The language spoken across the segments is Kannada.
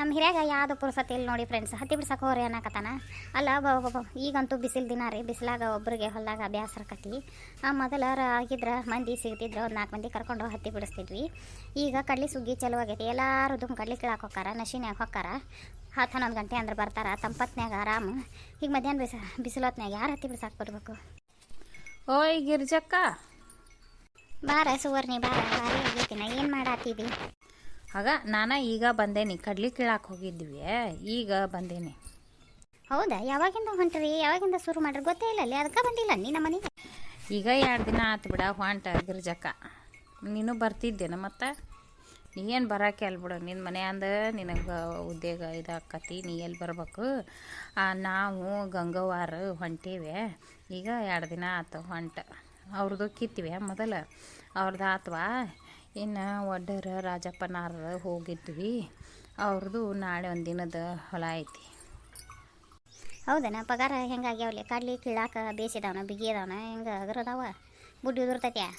ನಮ್ಮ ಹಿರಿಯಾಗ ಯಾವುದು ಪುರ್ಸತಿ ಇಲ್ಲ ನೋಡಿ ಫ್ರೆಂಡ್ಸ್. ಹತ್ತಿ ಬಿಡ್ಸಕ್ಕೆ ಹೋರಿ ಅನ್ನಕತ್ತಾನ. ಅಲ್ಲ ಈಗಂತೂ ಬಿಸಿಲು ದಿನ ರೀ. ಬಿಸಿಲಾಗ ಒಬ್ಬರಿಗೆ ಹೊಲ್ದಾಗ ಬೇಸರಕತಿ. ಮೊದಲಾರ ಆಗಿದ್ರೆ ಮಂದಿ ಸಿಗ್ತಿದ್ರು, ಒಂದು 4 ಮಂದಿ ಕರ್ಕೊಂಡು ಹತ್ತಿ ಬಿಡಿಸ್ತಿದ್ವಿ. ಈಗ ಕಡ್ಲಿ ಸುಗ್ಗಿ ಚಲೋ ಆಗೈತಿ. ಎಲ್ಲರೂ ದುಮ್ ಕಡ್ಲಿ ಕೀಳಾಕ ಹೊಕ್ಕಾರ, ನಶಿನ್ಯಾಗ ಹೊಕ್ಕಾರ. 10-11 ಗಂಟೆ ಅಂದ್ರೆ ಬರ್ತಾರೆ ತಂಪತ್ನ್ಯಾಗ ಆರಾಮ. ಈಗ ಮಧ್ಯಾಹ್ನ ಬಿಸಿಲೊತ್ನ್ಯಾಗ ಯಾರು ಹತ್ತಿ ಬಿಡ್ಸಕ್ಕೆ ಬರ್ಬೇಕು? ಓಯ್ ಗಿರ್ಜಕ್ಕ, ಬಾರ ಸುವರ್ಣಿ ಬಾರ. ಬಾರಿ ಆಗೈತಿ. ನಾ ಏನು ಮಾಡಾತಿದ್ದಿ? ಆಗ ನಾನು ಈಗ ಬಂದೇನಿ. ಕಡ್ಲಿ ಕೀಳಾಕ ಹೋಗಿದ್ವಿ, ಈಗ ಬಂದೇನಿ. ಹೌದಾ? ಯಾವಾಗಿಂದ ಹೊಂಟ್ರಿ? ಯಾವಾಗಿಂದ ಶುರು ಮಾಡ್ರಿ? ಗೊತ್ತೇ ಇಲ್ಲ ಅಲ್ಲಿ. ಅದಕ್ಕೆ ಬಂದಿಲ್ಲ ನೀ ನಮ್ಮ ಮನೆಗೆ? ಈಗ 2 ದಿನ ಆತು ಬಿಡ ಹೊಂಟ ಗಿರ್ಜಕ್ಕ. ನೀನು ಬರ್ತಿದ್ದೇನ? ಮತ್ತು ನೀ ಏನು ಬರೋಕೆ ಅಲ್ಲ ಬಿಡು. ನಿನ್ನ ಮನೆ ಅಂದ ನಿನಗೆ ಉದ್ಯೋಗ ಇದಾಕತಿ, ನೀ ಎಲ್ಲಿ ಬರ್ಬೇಕು. ನಾವು ಗಂಗವಾರ ಹೊಂಟೇವೆ. ಈಗ 2 ದಿನ ಆತು ಹೊಂಟ. ಅವ್ರದ್ದು ಕಿತ್ತೀವಿ ಮೊದಲು, ಅವ್ರದ್ದು ಆತ್ವಾ. ಇನ್ನು ಒಡ್ಡರ ರಾಜಪ್ಪನಾರ ಹೋಗಿದ್ವಿ. ಅವ್ರದ್ದು ನಾಳೆ 1 ದಿನದ ಹೊಲ ಐತಿ. ಹೌದನ? ಪಗಾರ ಹೆಂಗಾಗ್ಯಾವಲ್ಲಿ? ಕಡ್ಲಿ ಕೀಳಾಕ ಬೇಸಿದವನ ಬಿಗಿ ಅದಾವನ? ಹೆಂಗೆ ಅದ್ರದಾವ? ಬುಡ್ಡಿ ಉದುರ್ತೈತ್ಯಾ?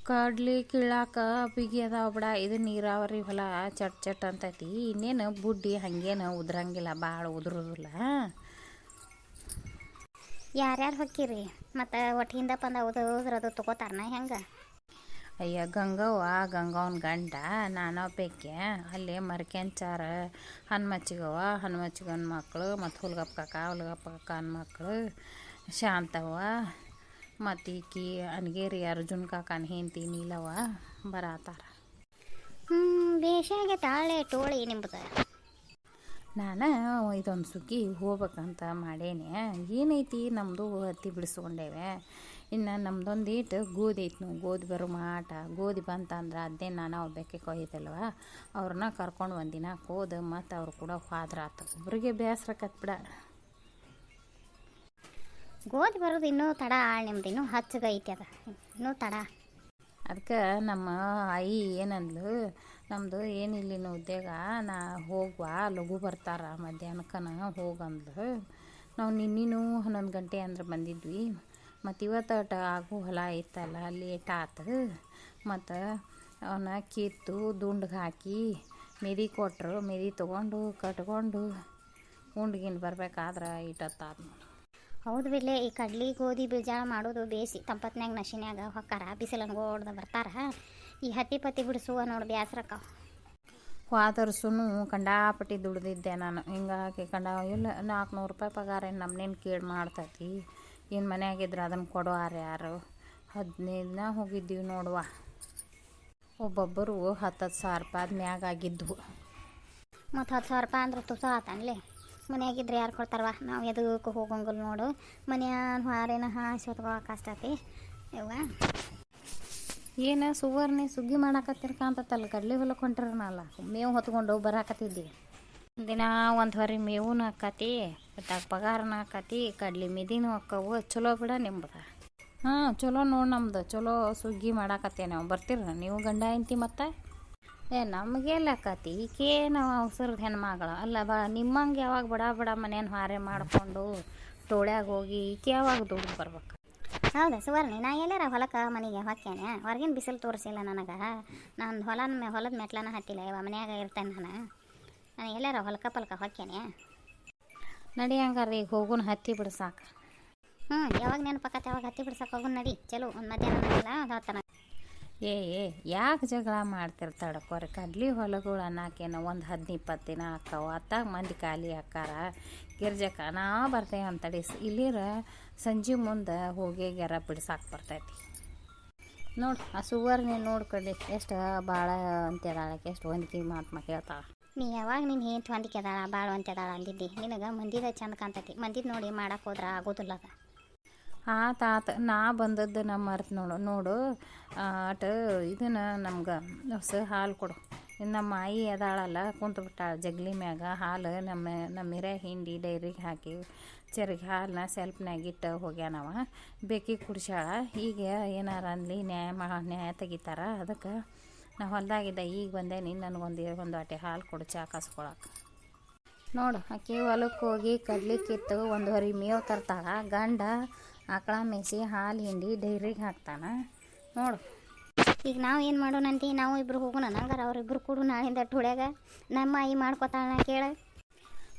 ಕಡ್ಲಿ ಕೀಳಾಕ ಬಿಗಿ ಅದಾವ ಬಿಡ. ಇದು ನೀರಾವರಿ ಹೊಲ ಚಟ್ ಚಟ್ ಅಂತೈತಿ. ಇನ್ನೇನು ಬುಡ್ಡಿ ಹಂಗೇನು ಉದ್ರಂಗಿಲ್ಲ, ಭಾಳ ಉದುರೋದಿಲ್ಲ. ಯಾರ್ಯಾರು ಹೊಕ್ಕಿರಿ? ಮತ್ತು ಒಟ್ಟಿಂದ ಪಂದ ಉದ್ರದು ತಗೋತಾರನ ಹೆಂಗೆ? ಅಯ್ಯ ಗಂಗವನ ಗಂಡ ನಾನೊಬ್ಬಕ್ಕೆ ಅಲ್ಲಿ ಮರ್ಕೆಂಚಾರ ಹನುಮಚ್ಚಿಗವ, ಹನುಮಚ್ಚಿಗನ ಮಕ್ಕಳು, ಮತ್ತು ಹುಲ್ಗಪ್ಪ ಕಾಕನ ಮಕ್ಕಳು, ಶಾಂತವ್ವ, ಮತ್ತು ಈಕಿ ಅನ್ಗೇರಿ ಅರ್ಜುನ್ ಕಾಕನ ಹೆಂಡತಿ ನೀಲವ್ವ ಬರತ್ತಾರ. ಬೇಷಾಗೆ ತಾಳೆ ಟೋಳಿ ನಿಂಬುದ. ನಾನು ಇದೊಂದು ಸುಗ್ಗಿ ಹೋಗ್ಬೇಕಂತ ಮಾಡೇನೆ. ಏನೈತಿ, ನಮ್ಮದು ಹತ್ತಿ ಬಿಡಿಸ್ಕೊಂಡೇವೆ. ಇನ್ನು ನಮ್ದೊಂದು ಈಟು ಗೋಧಿ ಐತಿ. ನಾವು ಗೋಧಿ ಬರೋ ಮಾಟ. ಗೋಧಿ ಬಂತಂದ್ರೆ ಅದೇ ನಾನು ಒಬ್ಬಕ್ಕೆ ಕೊಯ್ದಲ್ವ, ಅವ್ರನ್ನ ಕರ್ಕೊಂಡು 1 ದಿನ ಹೋದ ಮತ್ತು ಅವ್ರು ಕೂಡ ಹೋದ್ರ ಆತು. ಒಬ್ರಿಗೆ ಬೇಸರಕತ್ ಬಿಡ. ಗೋಧಿ ಬರೋದು ಇನ್ನೂ ತಡ. ನಿಮ್ದು ಇನ್ನೂ ಹಚ್ಚಗೈತಿ. ಅದ ಇನ್ನೂ ತಡ. ಅದಕ್ಕೆ ನಮ್ಮ ಆಯಿ ಏನಂದ್ಲು, ನಮ್ಮದು ಏನಿಲ್ಲಿನ ಉದ್ಯೋಗ, ನಾ ಹೋಗುವ ಲಘು ಬರ್ತಾರ ಮಧ್ಯಾಹ್ನಕ್ಕನ ಹೋಗಂದ್ಲು. ನಾವು ನಿನ್ನಿನೂ 11 ಗಂಟೆ ಅಂದ್ರೆ ಬಂದಿದ್ವಿ. ಮತ್ತು ಇವತ್ತು ಆಗೋ ಹೊಲ ಐತಲ್ಲ, ಲೇಟ್ ಆತು. ಮತ್ತು ಅವನ್ನ ಕಿತ್ತು ದುಂಡ್ಗೆ ಹಾಕಿ ಮೆದಿ ಕೊಟ್ಟರು. ಮೆದಿ ತೊಗೊಂಡು ಕಟ್ಕೊಂಡು ಉಂಡ್ಗಿಂದು ಬರ್ಬೇಕಾದ್ರೆ ಇಟ್ಟತ್ತಾದ ನೋಡಿ. ಹೌದು ಬಿಡ್ಲೆ. ಈ ಕಡ್ಲಿ ಗೋಧಿ ಬೀಜ ಮಾಡೋದು ಬೇಸಿ ತಂಪತ್ನ್ಯಾಗ ನಶಿನ್ಯಾಗ ಹೊಕ್ಕಾರ, ಬಿಸಿಲಂಗೆ ಓಡ್ದ ಬರ್ತಾರ. ಈ ಹತ್ತಿ ಪತ್ತಿ ಬಿಡಿಸುವ ನೋಡಿ ಬ್ಯಾಸ್ರಕ್ಕ. ಹೋದರ್ಸುನು ಕಂಡಾಪಟ್ಟಿ ದುಡ್ದಿದ್ದೆ ನಾನು. ಹಿಂಗಾಗಿ ಇಲ್ಲ 400 ರೂಪಾಯಿ ಪಗಾರ ಏನು ನಮ್ಮನೇನು ಕೇಳಿ ಮಾಡ್ತೈತಿ. ಏನು ಮನೆಯಾಗಿದ್ರೆ ಅದನ್ನು ಕೊಡೋರು ಯಾರು? 15 ದಿನ ಹೋಗಿದ್ದೀವಿ ನೋಡುವ. ಒಬ್ಬೊಬ್ಬರು 10,000 ರೂಪಾಯಿ ಮ್ಯಾಗ ಆಗಿದ್ವು. ಮತ್ತು 10,000 ರೂಪಾಯಿ ಅಂದ್ರೆ ತುಸ ಆತನ್ಲೆ. ಮನೆಯಾಗಿದ್ರೆ ಯಾರು ಕೊಡ್ತಾರವ? ನಾವು ಎದಕ್ಕೆ ಹೋಗಂಗಿಲ್ಲ ನೋಡು. ಮನೆಯಾನ ಹಾರೇನ ಹಾಸಿ ಹೊತ್ಕೊಳಕ್ಕೆ ಅಷ್ಟತಿ ಯವ್ವ. ಏನು ಸುವರ್ಣಿ ಸುಗ್ಗಿ ಮಾಡಾಕತ್ತಿರ್ಕಂತಲ್ಲ, ಕಡ್ಲಿ ಹೊಲಕ್ಕೆ ಹೊಂಟಿರನಲ್ಲ, ಮೇವು ಹೊತ್ಕೊಂಡು ಬರಾಕತ್ತಿದ್ದಿ. ದಿನ 1 ಹೊರಿ ಮೇವೂ ಹಾಕತಿ, ಮತ್ತು ಪಗಾರನ ಹಾಕತಿ, ಕಡ್ಲಿ ಮಿದಿನೂ ಹಾಕವು. ಚಲೋ ಬಿಡ ನಿಮ್ದು. ಚಲೋ ನೋಡಿ ನಮ್ದು. ಚಲೋ ಸುಗ್ಗಿ ಮಾಡಾಕತ್ತೇ. ನಾವು ಬರ್ತೀರ ನೀವು ಗಂಡ ಹೆಂಡ್ತಿ? ಮತ್ತು ನಮಗೆಲ್ಲ ಆಕತಿ. ಈಕೆ ನಾವು ಅವಸರದ ಹೆಣ್ಮಗಳು ಅಲ್ಲ. ನಿಮ್ಮಂಗೆ ಯಾವಾಗ ಬಡ ಮನೇನ ಹಾರೆ ಮಾಡಿಕೊಂಡು ಟೋಳ್ಯಾಗ ಹೋಗಿ ಈಕೆ ಯಾವಾಗ ದುಡ್ಡು ಬರ್ಬೇಕು? ಹೌದಾ ಸುವರ್ಣಿ? ನಾ ಎಲ್ಲಾರ ಹೊಲಕ್ಕೆ ಮನೆಗೆ ಹೊಕ್ಕೇನೆ. ಹೊರಗಿನ ಬಿಸಿಲು ತೋರಿಸಿಲ್ಲ ನನಗೆ. ನಾನು ಹೊಲದ ಮೆಟ್ಲನ ಹತ್ತಿಲ್ಲ. ಇವ ಮನ್ಯಾಗ ಇರ್ತೇನೆ. ನಾನು ಎಲ್ಲಾರ ಹೊಲಕ ಪಲ್ಕ ಹೊಕ್ಕೇನೆ. ನಡಿ ಹಂಗಾರೆ ಈಗ ಹೋಗುನ್ ಹತ್ತಿ ಬಿಡ್ಸಾಕ. ಯಾವಾಗ ನೆನಪಕ್ಕತ್ತೆ ಯಾವಾಗ ಹತ್ತಿ ಬಿಡ್ಸಕ್ಕೆ ಹೋಗುನ್ ನಡಿ. ಚಲೋ ಒಂದು ಮಧ್ಯಾಹ್ನ ಒಂದು ಹೊತ್ತನ. ಯಾಕೆ ಜಗಳ ಮಾಡ್ತಿರ್ತಾಡಕ್ಕೋರಿ? ಕಡ್ಲಿ ಹೊಲಗಳು ಅನ್ನಕೇನು 1-10-20 ದಿನ ಹಾಕವು. ಅತ್ತಾಗ ಮಂದಿ ಖಾಲಿ ಹಾಕಾರ. ಗಿರ್ಜಕ್ಕ ನಾ ಬರ್ತೇವೆ ಅಂತಡಿ. ಇಲ್ಲಿರ ಸಂಜೆ ಮುಂದೆ ಹೋಗಿ ಗೆರ ಬಿಡ್ಸಾಕೆ ಬರ್ತೈತಿ ನೋಡಿ. ಆ ಸುವರ್ಣಿ ನೋಡ್ಕೊಳ್ಳಿ ಎಷ್ಟು ಭಾಳ ಅಂತ್ಯದಾಳಕ್ಕೆ, ಎಷ್ಟು ಹೊಂದಿಕೆ ಮಾತು ಹೇಳ್ತಾಳ. ನೀ ಯಾವಾಗ ನೀನು ಏನು ಹೊಂದಿಕೆ ಅದಾಳ ಭಾಳ ಅಂತ್ಯದಾಳ ಅಂದಿದ್ದಿ? ನಿನಗೆ ಮಂದಿದ ಚಂದ ಕಾಣ್ತೈತಿ. ಮಂದಿದ ನೋಡಿ ಮಾಡಕ್ಕೆ ಹೋದ್ರೆ ಆಗೋದಿಲ್ಲ. ಅದ ಆತ ನಾ ಬಂದದ್ದು ನಮ್ಮ ಮರ್ತು ನೋಡು. ಅಟ್ ಇದನ್ನು ನಮ್ಗೆ ಹೊಸ ಹಾಲು ಕೊಡು. ನಮ್ಮ ಆಯಿ ಅದಾಳಲ್ಲ, ಕುಂತು ಬಿಟ್ಟಾಳ ಜಗ್ಲಿ ಮ್ಯಾಗ. ಹಾಲು ನಮ್ಮ ಹಿರೇ ಹಿಂಡಿ ಡೈರಿಗೆ ಹಾಕಿ ಚರಿಗೆ ಹಾಲನ್ನ ಸೆಲ್ಪ್ನಾಗಿಟ್ಟು ಹೋಗ್ಯಾನವ. ಬೇಕಿ ಕುಡಿಸ್ಯಾಳ. ಈಗ ಏನಾರ ಅನ್ಲಿ ನ್ಯಾಯ ತೆಗಿತಾರ. ಅದಕ್ಕೆ ನಾ ಹೊಲ್ದಾಗಿದ್ದ ಈಗ ಬಂದೇನಿ. ನನಗೊಂದು ವಾಟೆ ಹಾಲು ಕೊಡು ಚಾ ಕಾಸ್ಕೊಳಕ್ಕೆ. ನೋಡು ಆಕೆ ಹೊಲಕ್ಕೆ ಹೋಗಿ ಕಡ್ಲಿ ಕಿತ್ತು 1 ಹೊರಿ ಮೇವು ತರ್ತಾಳ. ಗಂಡ ಆಕಳ ಮೇಯಿಸಿ ಹಾಲು ಹಿಂಡಿ ಡೈರಿಗೆ ಹಾಕ್ತಾನ ನೋಡು. ಈಗ ನಾವು ಏನು ಮಾಡೋಣಂತಿ, ನಾವು ಇಬ್ರು ಹೋಗೋಣ ನಂಗಾರ ಅವ್ರಿಬ್ರು ಕೂಡ ನಾಳಿಂದ ಟುಳ್ಯಾಗ ನಮ್ಮ ಆಯಿ ಮಾಡ್ಕೊತಾಳ ಕೇಳ.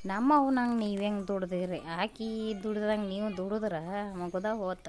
ನಮ್ಮ ಅವು ನಂಗೆ ನೀವು ಹೆಂಗೆ ದುಡ್ದಿರಿ, ಆಕಿ ದುಡ್ದಂಗೆ ನೀವು ದುಡಿದ್ರೆ ಮಗುದ ಹೋತ.